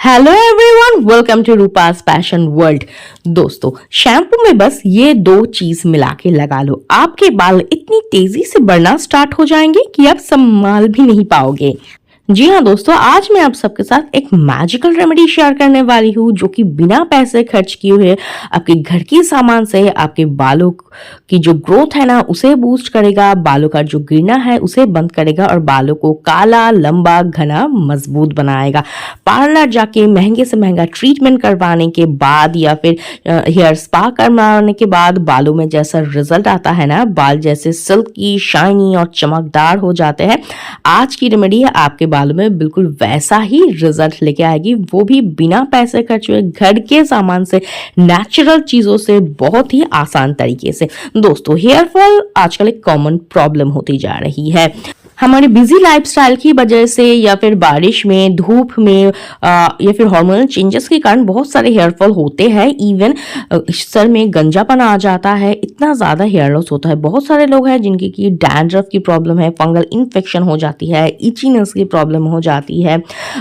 Hello everyone, welcome to Rupa's passion world. दोस्तों, shampoo में बस ये दो चीज मिला के लगा लो, आपके बाल इतनी तेजी से बढ़ना स्टार्ट हो जाएंगे कि आप संभाल भी नहीं पाओगे। जी हाँ दोस्तों, आज मैं आप सबके साथ एक मैजिकल रेमेडी शेयर करने वाली हूँ जो कि बिना पैसे खर्च किए हुए आपके घर की सामान से आपके बालों की जो ग्रोथ है ना उसे बूस्ट करेगा, बालों का जो गिरना है उसे बंद करेगा और बालों को काला, लंबा, घना, मजबूत बनाएगा। पार्लर जाके महंगे से महंगा ट्रीटमेंट करवाने के बाद या फिर हेयर स्पा करवाने के बाद बालों में जैसा रिजल्ट आता है ना, बाल जैसे सिल्की, शाइनी और चमकदार हो जाते हैं। आज की रेमेडी आपके बालों में बिल्कुल वैसा ही रिजल्ट लेके आएगी, वो भी बिना पैसे खर्च हुए, घर के सामान से, नेचुरल चीजों से, बहुत ही आसान तरीके से। दोस्तों, हेयर फॉल आजकल एक कॉमन प्रॉब्लम होती जा रही है। हमारे बिजी लाइफस्टाइल की वजह से या फिर बारिश में, धूप में या फिर हार्मोनल चेंजेस के कारण बहुत सारे हेयर फॉल होते हैं। इवन सर में गंजापन आ जाता है, इतना ज़्यादा हेयर लॉस होता है। बहुत सारे लोग हैं जिनकी की डैंड्रफ की प्रॉब्लम है, फंगल इन्फेक्शन हो जाती है, इचीनेस की प्रॉब्लम हो जाती है,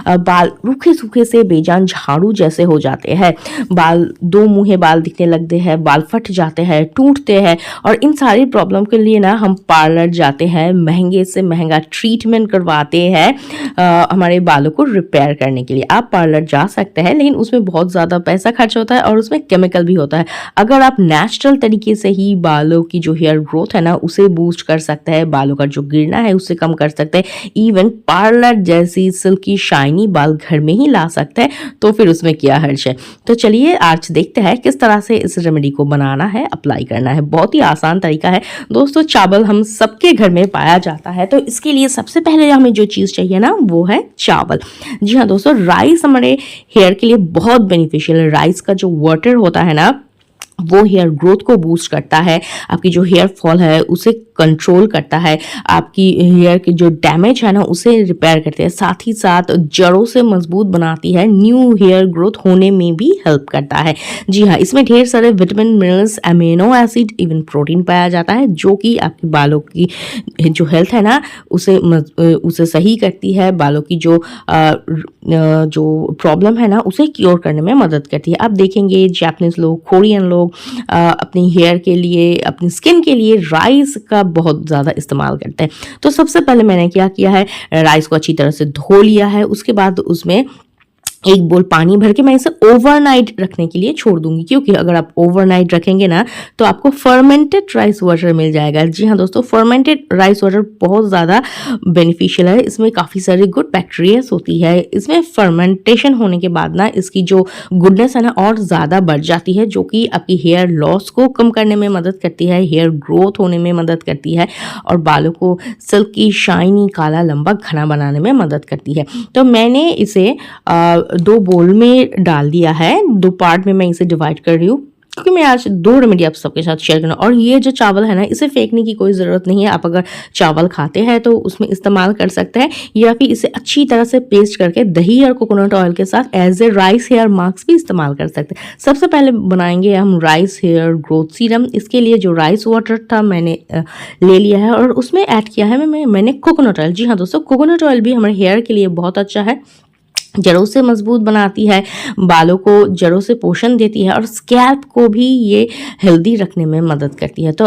बाल रूखे सूखे से बेजान झाड़ू जैसे हो जाते हैं, बाल दो मुँहे बाल दिखने लगते हैं, बाल फट जाते हैं, टूटते हैं। और इन सारी प्रॉब्लम के लिए ना हम पार्लर जाते हैं, महंगे से महंगा ट्रीटमेंट करवाते हैं हमारे बालों को रिपेयर करने के लिए। आप पार्लर जा सकते हैं, लेकिन उसमें बहुत ज़्यादा पैसा खर्च होता है और उसमें केमिकल भी होता है। अगर आप नेचुरल तरीके से ही बालों की जो हेयर ग्रोथ है ना उसे बूस्ट कर सकते हैं, बालों का जो गिरना है उसे कम कर सकते हैं, इवन पार्लर जैसी सिल्की शाइनी बाल घर में ही ला सकते हैं, तो फिर उसमें क्या हर्ज है। तो चलिए आज देखते हैं किस तरह से इस रेमेडी को बनाना है, अप्लाई करना है। बहुत ही आसान तरीका है दोस्तों। चावल हम सबके घर में पाया जाता है, तो इसके लिए सबसे पहले हमें जो चीज़ चाहिए ना वो है चावल। जी हाँ दोस्तों, राइस हमारे हेयर के लिए बहुत बेनिफिशियल है। राइस का जो वाटर होता है ना वो हेयर ग्रोथ को बूस्ट करता है, आपकी जो हेयर फॉल है उसे कंट्रोल करता है, आपकी हेयर की जो डैमेज है ना उसे रिपेयर करते हैं, साथ ही साथ जड़ों से मजबूत बनाती है, न्यू हेयर ग्रोथ होने में भी हेल्प करता है। जी हाँ, इसमें ढेर सारे vitamin, minerals, amino acid, even protein पाया जाता है जो कि आपके बालों की जो हेल्थ है ना उसे सही करती है, बालों की जो प्रॉब्लम है ना उसे क्योर करने में मदद करती है। आप देखेंगे जापानीज लोग, कोरियन लोग अपनी हेयर के लिए, अपनी स्किन के लिए राइस का बहुत ज़्यादा इस्तेमाल करते हैं। तो सबसे पहले मैंने क्या किया है, राइस को अच्छी तरह से धो लिया है। उसके बाद उसमें एक बोल पानी भर के मैं इसे ओवरनाइट रखने के लिए छोड़ दूंगी, क्योंकि अगर आप ओवरनाइट रखेंगे ना तो आपको फर्मेंटेड राइस वाटर मिल जाएगा। जी हाँ दोस्तों, फर्मेंटेड राइस वाटर बहुत ज़्यादा बेनिफिशियल है, इसमें काफ़ी सारी गुड बैक्टीरियाज होती है। इसमें फर्मेंटेशन होने के बाद ना इसकी जो गुडनेस है ना और ज़्यादा बढ़ जाती है, जो कि आपकी हेयर लॉस को कम करने में मदद करती है, हेयर ग्रोथ होने में मदद करती है और बालों को सिल्की, शाइनी, काला, लंबा, घना बनाने में मदद करती है। तो मैंने इसे दो बोल में डाल दिया है, दो पार्ट में मैं इसे डिवाइड कर रही हूँ क्योंकि मैं आज दो रेमेडी आप सबके साथ शेयर करना। और ये जो चावल है ना इसे फेंकने की कोई ज़रूरत नहीं है। आप अगर चावल खाते हैं तो उसमें इस्तेमाल कर सकते हैं, या फिर इसे अच्छी तरह से पेस्ट करके दही और कोकोनट ऑयल के साथ as a rice hair mask भी इस्तेमाल कर सकते हैं। सबसे पहले बनाएंगे हम राइस हेयर ग्रोथ सीरम। इसके लिए जो राइस वाटर था मैंने ले लिया है और उसमें ऐड किया है मैंने कोकोनट ऑयल। जी हाँ दोस्तों, कोकोनट ऑयल भी हमारे हेयर के लिए बहुत अच्छा है, जड़ों से मजबूत बनाती है, बालों को जड़ों से पोषण देती है और स्कैल्प को भी ये हेल्दी रखने में मदद करती है। तो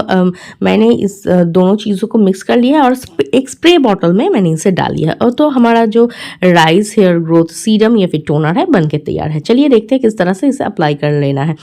मैंने इस दोनों चीज़ों को मिक्स कर लिया और एक स्प्रे बॉटल में मैंने इसे डाल लिया और तो हमारा जो राइस हेयर ग्रोथ सीरम या फिर टोनर है बनके तैयार है। चलिए देखते हैं किस तरह से इसे अप्लाई कर लेना है।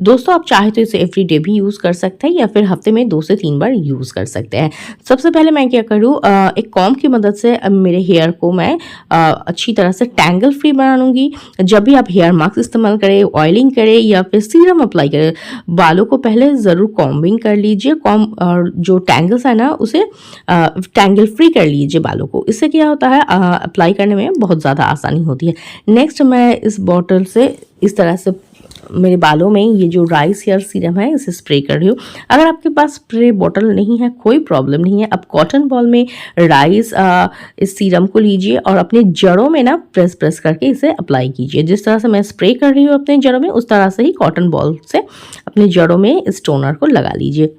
दोस्तों, आप चाहे तो इसे एवरी डे भी यूज़ कर सकते हैं या फिर हफ्ते में 2 से 3 बार यूज़ कर सकते हैं। सबसे पहले मैं क्या करूँ, एक कॉम की मदद से मेरे हेयर को मैं अच्छी तरह से टैंगल फ्री बना लूंगी। जब भी आप हेयर मास्क इस्तेमाल करें, ऑयलिंग करें या फिर सीरम अप्लाई करें, बालों को पहले ज़रूर कॉम्बिंग कर लीजिए। और जो टैंगल्स है ना उसे टैंगल फ्री कर लीजिए बालों को। इससे क्या होता है, अप्लाई करने में बहुत ज़्यादा आसानी होती है। नेक्स्ट मैं इस बॉटल से इस तरह से मेरे बालों में ये जो राइस हेयर सीरम है इसे स्प्रे कर रही हूँ। अगर आपके पास स्प्रे बॉटल नहीं है कोई प्रॉब्लम नहीं है, आप कॉटन बॉल में राइस इस सीरम को लीजिए और अपने जड़ों में ना प्रेस करके इसे अप्लाई कीजिए। जिस तरह से मैं स्प्रे कर रही हूँ अपने जड़ों में, उस तरह से ही कॉटन बॉल से अपने जड़ों में इस टोनर को लगा लीजिए।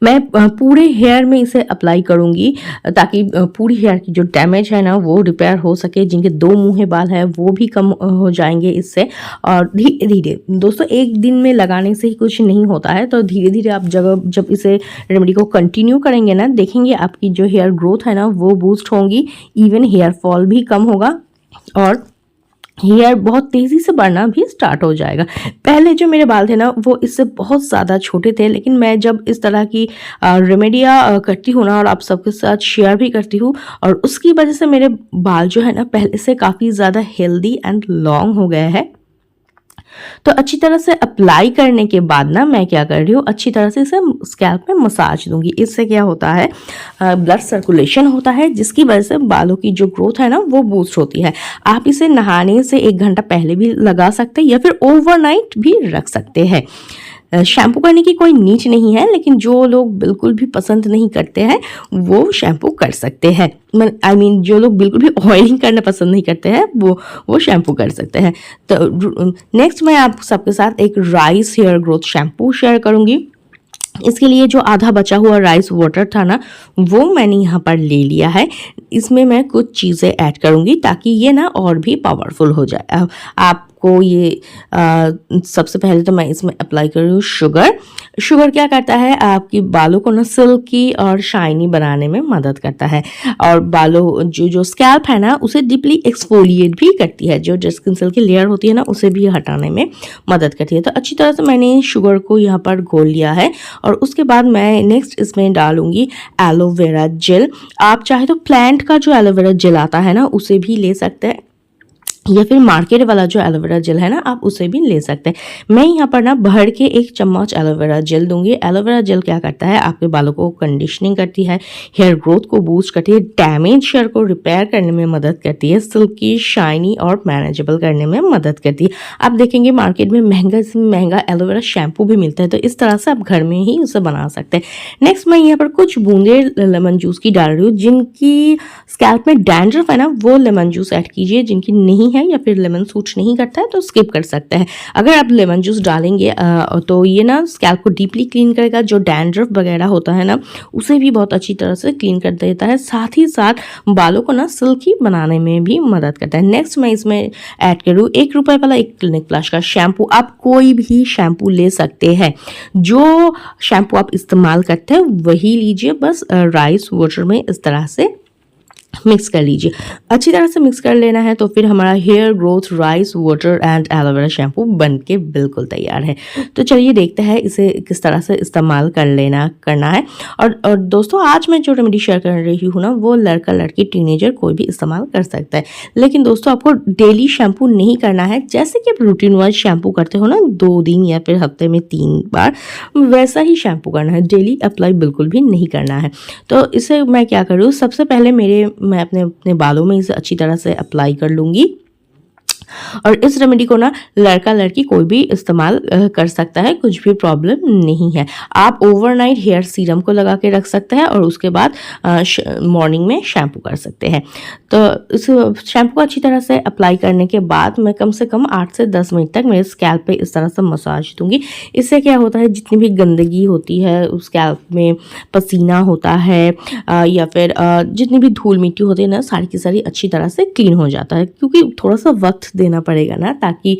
मैं पूरे हेयर में इसे अप्लाई करूँगी ताकि पूरी हेयर की जो डैमेज है ना वो रिपेयर हो सके। जिनके 2 मुँहे बाल हैं वो भी कम हो जाएँगे इससे। और धीरे-धीरे दोस्तों, एक दिन में लगाने से ही कुछ नहीं होता है, तो धीरे-धीरे आप जब इसे रेमेडी को कंटिन्यू करेंगे ना, देखेंगे आपकी जो हेयर ग्रोथ है ना वो बूस्ट होंगी, इवन हेयर फॉल भी कम होगा और हेयर बहुत तेज़ी से बढ़ना भी स्टार्ट हो जाएगा। पहले जो मेरे बाल थे ना वो इससे बहुत ज़्यादा छोटे थे, लेकिन मैं जब इस तरह की रेमेडियाँ करती हूँ ना और आप सबके साथ शेयर भी करती हूँ, और उसकी वजह से मेरे बाल जो है ना पहले से काफ़ी ज़्यादा हेल्दी एंड लॉन्ग हो गए हैं। तो अच्छी तरह से अप्लाई करने के बाद ना मैं क्या कर रही हूँ, अच्छी तरह से इसे स्कैल्प में मसाज दूंगी। इससे क्या होता है, ब्लड सर्कुलेशन होता है, जिसकी वजह से बालों की जो ग्रोथ है ना वो बूस्ट होती है। आप इसे नहाने से 1 घंटा पहले भी लगा सकते हैं या फिर ओवरनाइट भी रख सकते हैं। शैम्पू करने की कोई नीच नहीं है, लेकिन जो लोग बिल्कुल भी पसंद नहीं करते हैं वो शैम्पू कर सकते हैं। जो लोग बिल्कुल भी ऑयलिंग करना पसंद नहीं करते हैं वो शैम्पू कर सकते हैं। तो नेक्स्ट मैं आप सबके साथ एक rice hair growth shampoo share करूंगी। इसके लिए जो आधा बचा हुआ राइस वाटर था ना वो मैंने यहाँ पर ले लिया है। इसमें मैं कुछ चीज़ें ऐड करूँगी ताकि ये ना और भी पावरफुल हो जाए। आपको ये सबसे पहले तो मैं इसमें अप्लाई कर रही हूँ शुगर। शुगर क्या करता है, आपकी बालों को ना सिल्की और शाइनी बनाने में मदद करता है, और बालों जो स्कैल्प है ना उसे डीपली एक्सफोलिएट भी करती है। जो डेड स्किन सेल की लेयर होती है ना उसे भी हटाने में मदद करती है। तो अच्छी तरह से मैंने शुगर को यहाँ पर घोल लिया है, और उसके बाद मैं नेक्स्ट इसमें डालूंगी एलोवेरा जेल। आप चाहे तो प्लांट का जो एलोवेरा जेल आता है ना उसे भी ले सकते हैं, या फिर मार्केट वाला जो एलोवेरा जेल है ना आप उसे भी ले सकते हैं। मैं यहाँ पर ना भर के 1 चम्मच एलोवेरा जेल दूंगी। एलोवेरा जेल क्या करता है, आपके बालों को कंडीशनिंग करती है, हेयर ग्रोथ को बूस्ट करती है, डैमेज हेयर को रिपेयर करने में मदद करती है, सिल्की शाइनी और मैनेजेबल करने में मदद करती है। आप देखेंगे मार्केट में महंगा से महंगा एलोवेरा शैम्पू भी मिलता है, तो इस तरह से आप घर में ही उसे बना सकते हैं। नेक्स्ट मैं यहाँ पर कुछ बूंदे लेमन जूस की डाल रही हूँ। जिनकी स्कैल्प में डैंड्रफ है ना वो लेमन जूस ऐड कीजिए, जिनकी नहीं है या फिर लेमन सूट नहीं करता है तो स्किप कर सकते हैं। अगर आप लेमन जूस डालेंगे तो ये ना स्कैल्प को डीपली क्लीन करेगा, जो डैंड्रफ वगैरह होता है ना उसे भी बहुत अच्छी तरह से क्लीन कर देता है, साथ ही साथ बालों को ना सिल्की बनाने में भी मदद करता है। नेक्स्ट मैं इसमें ऐड करूँ 1 रुपए वाला एक क्लिनिक प्लस का शैम्पू। आप कोई भी शैम्पू ले सकते हैं, जो शैम्पू आप इस्तेमाल करते हैं वही लीजिए, बस राइस वाटर में इस तरह से मिक्स कर लीजिए। अच्छी तरह से मिक्स कर लेना है, तो फिर हमारा hair growth rice water and aloe vera shampoo बन के बिल्कुल तैयार है। तो चलिए देखते हैं इसे किस तरह से इस्तेमाल करना है। और दोस्तों, आज मैं जो रेमेडी शेयर कर रही हूँ ना वो लड़का लड़की टीनेजर कोई भी इस्तेमाल कर सकता है। लेकिन दोस्तों, आपको डेली शैम्पू नहीं करना है। जैसे कि आप रूटीन वाइज शैम्पू करते हो ना 2 दिन या फिर हफ्ते में 3 बार, वैसा ही शैम्पू करना है। डेली अप्लाई बिल्कुल भी नहीं करना है। तो इसे मैं क्या करूँ, सबसे पहले मैं अपने बालों में इसे अच्छी तरह से अप्लाई कर लूँगी। और इस रेमेडी को ना लड़का लड़की कोई भी इस्तेमाल कर सकता है, कुछ भी प्रॉब्लम नहीं है। आप ओवरनाइट हेयर सीरम को लगा के रख सकते हैं और उसके बाद मॉर्निंग में शैम्पू कर सकते हैं। तो इस शैम्पू को अच्छी तरह से अप्लाई करने के बाद मैं कम से कम 8 से 10 मिनट तक मेरे स्कैल्प पे इस तरह से मसाज दूंगी। इससे क्या होता है, जितनी भी गंदगी होती है उस स्कैल्प में, पसीना होता है या फिर जितनी भी धूल मिट्टी होती है ना, सारी की सारी अच्छी तरह से क्लीन हो जाता है। क्योंकि थोड़ा सा वक्त देना पड़ेगा ना ताकि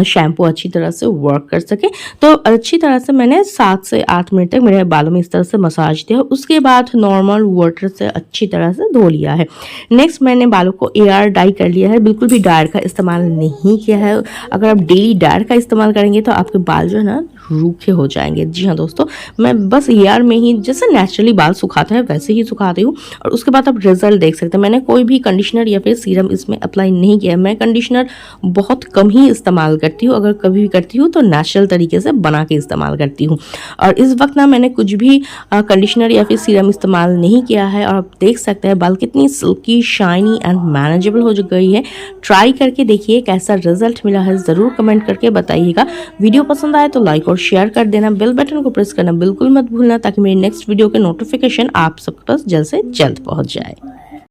शैम्पू अच्छी तरह से वर्क कर सके। तो अच्छी तरह से मैंने 7 से 8 मिनट तक मेरे बालों में इस तरह से मसाज दिया। उसके बाद नॉर्मल वाटर से अच्छी तरह से धो लिया है। नेक्स्ट मैंने बालों को एयर डाई कर लिया है। बिल्कुल भी डायर का इस्तेमाल नहीं किया है। अगर आप डेली डायर का इस्तेमाल करेंगे तो आपके बाल जो है ना रूखे हो जाएंगे। जी हाँ दोस्तों, मैं बस एयर में ही जैसे नेचुरली बाल सुखाते हैं वैसे ही सुखाती हूँ और उसके बाद आप रिजल्ट देख सकते हैं। मैंने कोई भी कंडीशनर या फिर सीरम इसमें अप्लाई नहीं किया। मैं कंडीशनर बहुत कम ही इस्तेमाल करती हूँ। अगर कभी भी करती हूँ तो नेचुरल तरीके से बना के इस्तेमाल करती हूँ। और इस वक्त ना मैंने कुछ भी कंडीशनर या फिर सीरम इस्तेमाल नहीं किया है और आप देख सकते हैं बाल कितनी सिल्की, शाइनी एंड मैनेजेबल हो गई है। ट्राई करके देखिए कैसा रिजल्ट मिला है, ज़रूर कमेंट करके बताइएगा। वीडियो पसंद आए तो लाइक और शेयर कर देना। बेल बटन को प्रेस करना बिल्कुल मत भूलना ताकि मेरी नेक्स्ट वीडियो के नोटिफिकेशन आप सबके पास जल्द से जल्द पहुंच जाए।